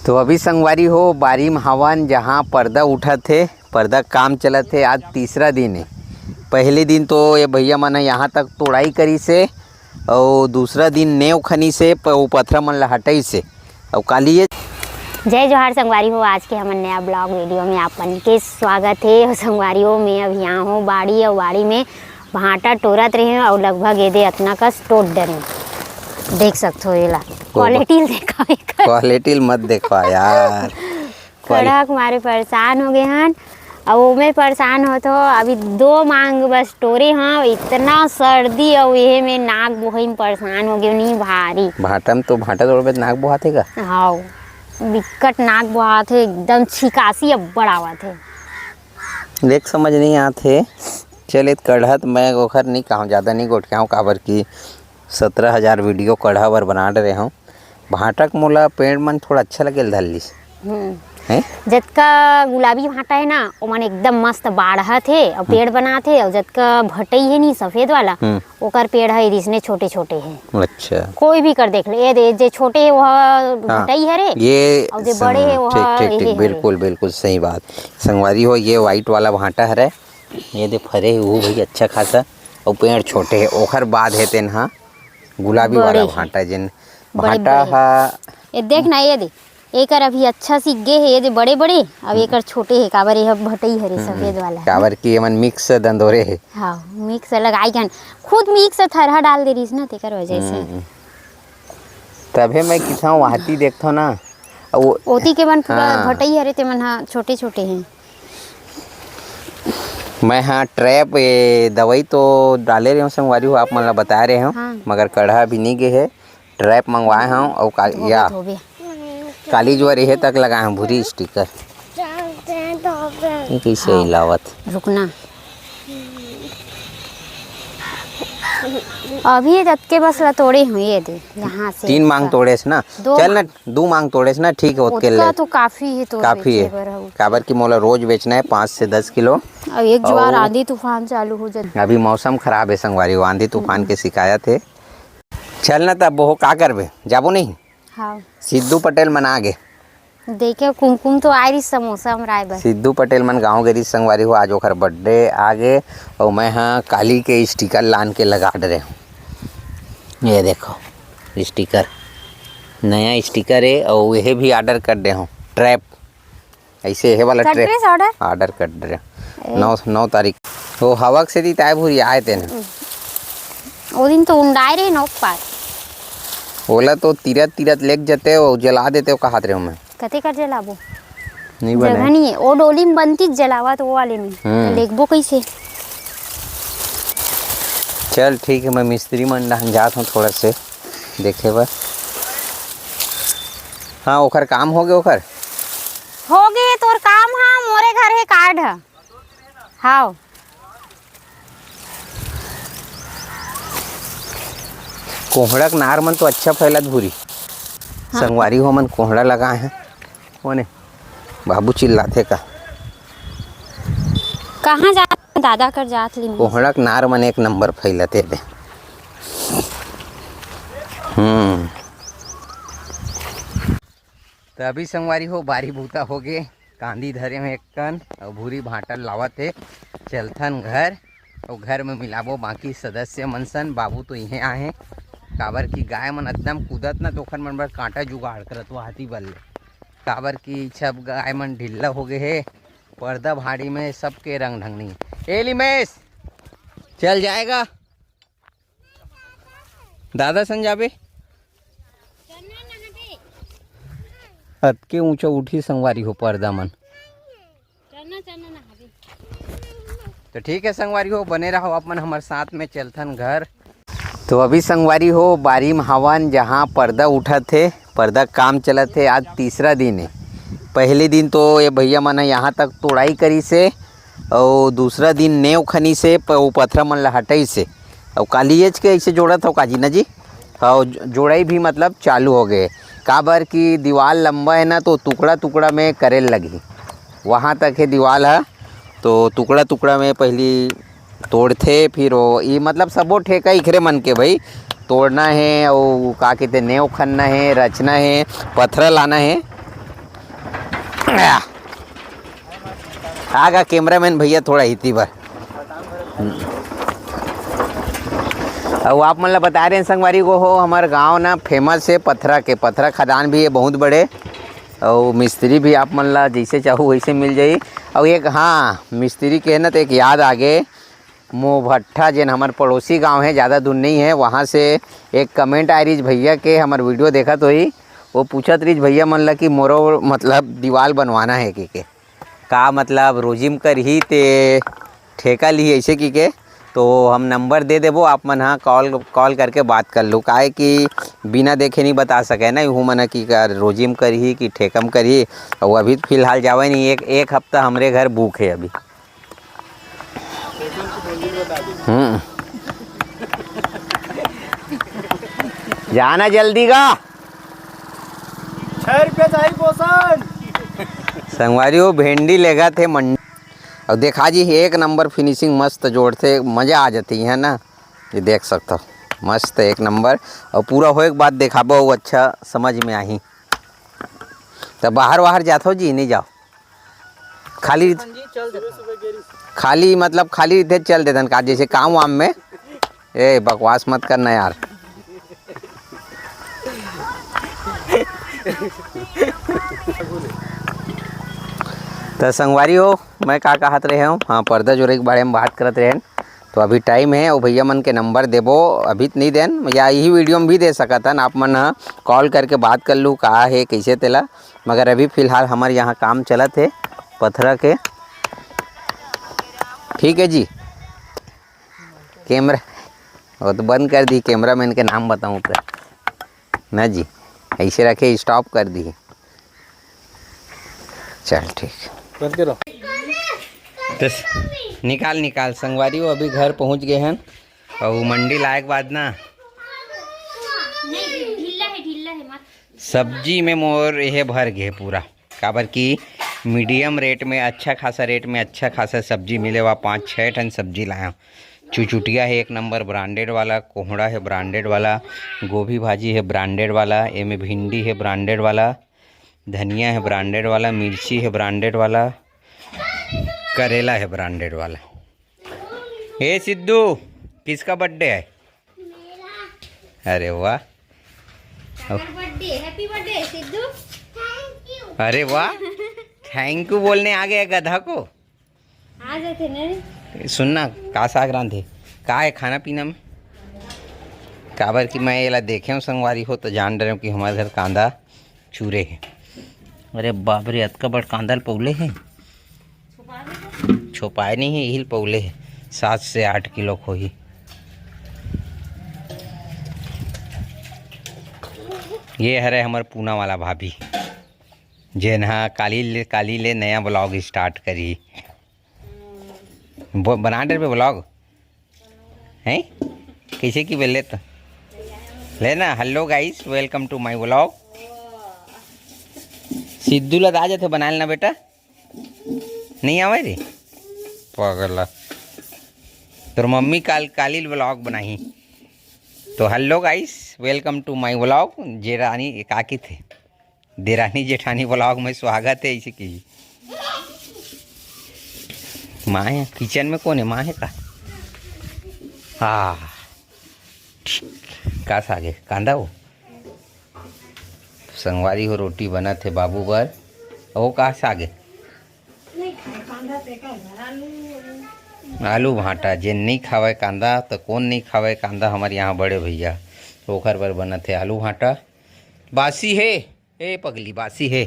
तो अभी संगवारी हो बारी में हवन जहाँ पर्दा उठा थे, पर्दा काम चला थे। आज तीसरा दिन है। पहले दिन तो ये भैया मन यहाँ तक तोड़ाई करी से और दूसरा दिन नेव खनी से पत्थर मन ला हटाई से और काली ये जय जोहार संगवारी हो। आज के हमारे नया ब्लॉग वीडियो में आपन के स्वागत है। संगवारी हो मैं अब यहाँ हूँ बाड़ी और बाड़ी में भाटा टोरत रहे और लगभग ये दे इतना का टोट डरे देख सकते हो। ये क्वालिटी मत देखो यार। कड़क मारे परेशान हो गए हैं और वो में परेशान हो तो अभी दो मांग बस टोरे हाँ। इतना सर्दी और ये में नाक बोहे में परेशान हो गए नहीं भारी भाटा में तो भाटा तोड़ पे नाक बोहाते का। हाँ विकट नाक बुआ थे एकदम छिकासी अब बड़ावा थे देख समझ नहीं आते। चले कढ़त मैं ओखर नहीं कहूँ ज़्यादा नहीं गोटकाऊँ काबर की 17,000 वीडियो कढ़ा बर बना रहे हूँ। भाटा के मोला पेड़ मन थोड़ा अच्छा लगे धल्ली है। जतका गुलाबी भाटा है ना वो मन एकदम मस्त बाढ़ा थे और पेड़ बना थे और जतका भटई है नहीं सफेद वाला ओकर पेड़ है इसने छोटे छोटे हैं। अच्छा कोई भी कर देख ले ये जे छोटे है वह भटई है रे ये और जे बड़े है वह ठीक बिल्कुल बिल्कुल सही बात। संगवारी हो ये वाइट वाला भाटा है ये दे फरे वो भाई अच्छा खासा और पेड़ छोटे है। ओखर बाद है तेन हाँ गुलाबी वाला भाटा जिन भाटा हा ये देख ना ये दे एक अभी अच्छा सीख गए है। ये बड़े बड़े अब एक छोटे है काबर ये भटई हरे सफेद वाला काबर की मन मिक्स दंदोरे है। हाँ मिक्स लगाई गन खुद मिक्स थरहा डाल दे रही ना तेकर वजह से तबे मैं किथा वाहती देखता ना ओती के मन पूरा भटई हरे ते मन हाँ छोटे छोटे हैं। मैं हाँ ट्रैप ये दवाई तो डाले रहे हूँ संगवारी हो आप मन ला बता रहे हो हाँ। मगर कढ़ा भी नहीं गए है। ट्रैप मंगवाए हूँ और या काली जो रहे तक लगाए हैं भूरी स्टिकर कैसे हाँ। हिलावत रुकना अभी के बस ला तोड़े हुए ये दे यहाँ से 3 मांग तोड़े ना चल ना 2 मांग तोड़े ना ठीक है उसके लिए तो काफी है तो काफी है काबर की मोला रोज बेचना है 5 से 10 किलो। अब एक बार आंधी तूफान चालू हो जाए अभी मौसम खराब है संगवारी आंधी तूफान के शिकायत है। चल ना तब वो का करबे जाबो नहीं हाँ सिद्धू पटेल मन आ गए देखे कुमकुम तो आ रही समोसा हम राय बस सिद्धू पटेल मन गाँव गरी संगवारी हो आज ओखर बर्थडे आ गए और मैं हाँ काली के स्टिकर लान के लगा रहे हूँ। ये देखो स्टिकर नया स्टिकर है और यह भी ऑर्डर कर दे हूँ ट्रैप ऐसे यह वाला ट्रैप ऑर्डर कर दे 9 तारीख वो हवक से दी ताय भूरी आए थे ना वो दिन तो उंडाई रहे नोक पार ओला तो तीरत लेक जाते हो जला देते हो कहा रहे मैं कते कर जलाबो नहीं बने जगह नहीं है वो डोली में बनती जलावा तो वो वाले में लेखबो कैसे। चल ठीक है मैं मिस्त्री मन जात हूँ थोड़ा से देखे बस। हाँ ओखर काम हो गए ओखर हो गए तोर काम हाँ मोरे घर है कार्ड है हाँ कोहड़ा के नार मन तो अच्छा फैलत भूरी हाँ। संगवारी हो मन कोहड़ा लगाए हैं कोने बाबू चिल्लाते का कहाँ जा दादा कर जात ली कोहड़ा के नार मन एक नंबर फैलते बे। तो अभी संगवारी हो बारी बूता हो गए कांदी धरे में एक कन और भूरी भाटा लावत है चलथन घर और घर में मिलाबो बाकी सदस्य मनसन बाबू तो यहीं आए काबर की गाय मन एकदम कूदत ना तोखन मन बर कांटा जुगाड़ करत वो हाथी बल्ले काबर की सब गाय मन ढिल्ला हो गए है पर्दा भाड़ी में सबके रंग ढंग नहीं। ए लिमेश चल जाएगा दादा संजाबे के ऊंचा उठी संगवारी हो पर्दा मन तो ठीक है संगवारी हो बने रहो अपन हमारे साथ में चलथन घर। तो अभी संगवारी हो बारी में हवन जहाँ पर्दा उठा थे पर्दा काम चला थे। आज तीसरा दिन है। पहले दिन तो ये भैया मन यहाँ तक तोड़ाई करी से और दूसरा दिन नेव खनी से पत्थर मन ला हटाई से और कालीज के ऐसे जोड़ा था काजी ना जी और जोड़ाई भी मतलब चालू हो गए काबर की दीवार लंबा है ना तो टुकड़ा टुकड़ा में करेल लगी वहाँ तक है दीवार है तो टुकड़ा टुकड़ा में पहली तोड़ते फिर वो ये मतलब सबो ठेका इखरे मन के भाई तोड़ना है और का कहते नेव खनना है रचना है पत्थर लाना है आगा कैमरामैन भैया थोड़ा हिती बार। और आप मतलब बता रहे हैं संगवारी को हो हमारे गांव ना फेमस है पथरा के, पथरा खदान भी है बहुत बड़े, और मिस्त्री भी आप मन ला जैसे चाहो वैसे मिल जाई। और एक हाँ मिस्त्री के है ना तो एक याद आगे मोहभट्ठा जिन हमारे पड़ोसी गांव है, ज़्यादा दूर नहीं है, वहाँ से एक कमेंट आ रही भैया के हमारे वीडियो देखा तो ही वो पूछत रही भैया मन ला कि मोरो मतलब दीवार बनवाना है कि के का मतलब रोजिम कर ही ते ठेका ली ऐसे की के। तो हम नंबर दे देबो आप मन हाँ कॉल करके बात कर लो, काहे कि बिना देखे नहीं बता सके ना हूँ मन कि रोजिम कर ही कि ठेकम कर ही। और अभी फिलहाल जावे नहीं, एक हफ्ता हमरे घर बुक है अभी। जाना जल्दी का 6 रुपये चाहिए पोषण। संगवारी हो भिंडी लेगा थे मंडी, और देखा जी एक नंबर फिनिशिंग मस्त जोड़ते, मज़ा आ जाती है ना, ये देख सकते हो मस्त एक नंबर। और पूरा होए के बाद देखाबो वो अच्छा समझ में आई। तो बाहर जाते हो जी नहीं जाओ, खाली मतलब खाली इधर चल देते का जैसे काम वाम में। ए बकवास मत करना यार। तो संगवारी हो मैं का कहत रहे हूँ, हाँ पर्दा जोड़े के बारे में बात करते रहे। तो अभी टाइम है और भैया मन के नंबर देबो, अभी नहीं देन या यही वीडियो में भी दे सकता है आप मन कॉल करके बात कर लूँ कहा है कैसे तेला। मगर अभी फ़िलहाल हमारे यहाँ काम चलत है पथरा के। ठीक है जी, कैमरा वो तो बंद कर दी, कैमरा मैन के नाम बताऊँ तो ना जी, ऐसे रखे स्टॉप कर दी। चल ठीक बंद करो। तो निकाल संगवारी हो अभी घर पहुंच गए हैं। और मंडी लाए के बाद ना सब्जी में मोर यह भर गए पूरा, काबर की मीडियम रेट में अच्छा खासा सब्जी मिले हुआ 5-6 टन सब्जी लाया। चुचुटिया है एक नंबर ब्रांडेड वाला, कोहड़ा है ब्रांडेड वाला, गोभी भाजी है ब्रांडेड वाला, एमे भिंडी है ब्रांडेड वाला, धनिया है ब्रांडेड वाला, मिर्ची है ब्रांडेड वाला, करेला है ब्रांडेड वाला। हे सिद्धू किसका बर्थडे है? अरे वाह, हैप्पी बर्थडे सिद्धू। अरे वाह, थैंक यू बोलने आ गया गधा को। आ जाते ना सुनना का सागरान थे का है खाना पीना में, काबर कि मैं ये देखे हूँ संगवारी हो तो जान रहे हो कि हमारे घर कांदा चूरे हैं। अरे बाप रे अतका बड़ कांदा पौले हैं, छुपाए नहीं है यही पौले है 7 से 8 किलो खोही। ये हरे हमारे पूना वाला भाभी जे ना काली ले नया ब्लॉग स्टार्ट करी। बना डर पे ब्लॉग हैं कैसे की बोले तो लेना। Hello guys welcome to my blog. Sidhu ला आ जाते बना लेना बेटा, नहीं आवे रे पगला तो मम्मी काली ब्लॉग बनाई। तो hello guys welcome to my blog. जेरानी काकी थे देरानी जेठानी ब्लॉग में स्वागत है। इसी की माँ है किचन में, कौन है माँ है का? हाँ का सागे कांदा हो संगवारी हो रोटी बना थे बाबू बर। वो का सागे आलू भाटा जिन नहीं खावे कांदा तो कौन नहीं खावे कांदा, हमारे यहाँ बड़े भैया ओखर पर बना थे आलू भाटा। बासी है ए पगली बासी है।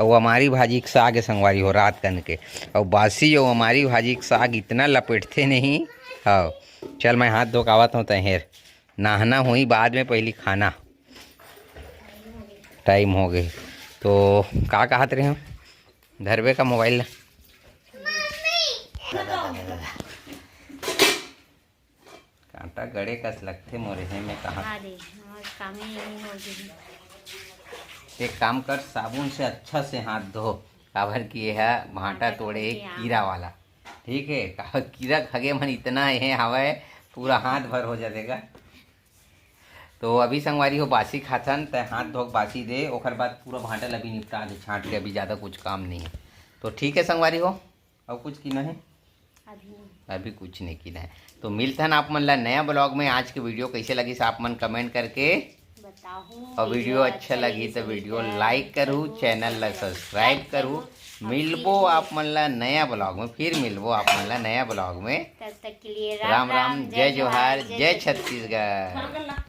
और हमारी भाजी के साग है संगवारी हो रात कन के, और बासी और हमारी भाजी के साग इतना लपेटते नहीं। हाँ चल मैं हाथ धो कावत हूँ तहेर नहाना हुई बाद में, पहली खाना टाइम हो गए। तो का कहत रहे हम धरबे का मोबाइल कांटा गड़े कस लगते मोरे है में कहाँ। एक काम कर साबुन से अच्छा से हाथ धो, काबर की है भाटा तोड़े कीड़ा वाला। ठीक है कीड़ा खगे मन इतना है हवा पूरा हाथ भर हो जाएगा। तो अभी संगवारी हो बासी खाथन त हाथ धोक बासी दे ओकर बाद पूरा भांटा ल भी निपटा दे छाँट के, अभी ज़्यादा कुछ काम नहीं है। तो ठीक है संगवारी हो, और कुछ कीना है? अभी कुछ नहीं कीना है। तो मिलते हैं आप मन ला नया ब्लॉग में। आज की वीडियो कैसे लगी आप मन कमेंट करके बताओ। और वीडियो अच्छा लगी तो वीडियो लाइक करूँ, चैनल ला सब्सक्राइब करूँ। मिलबो आप मन ला नया ब्लॉग में, फिर मिलबो आप मन ला नया ब्लॉग में। तब तक के लिए राम राम, जय जोहार, जय छत्तीसगढ़।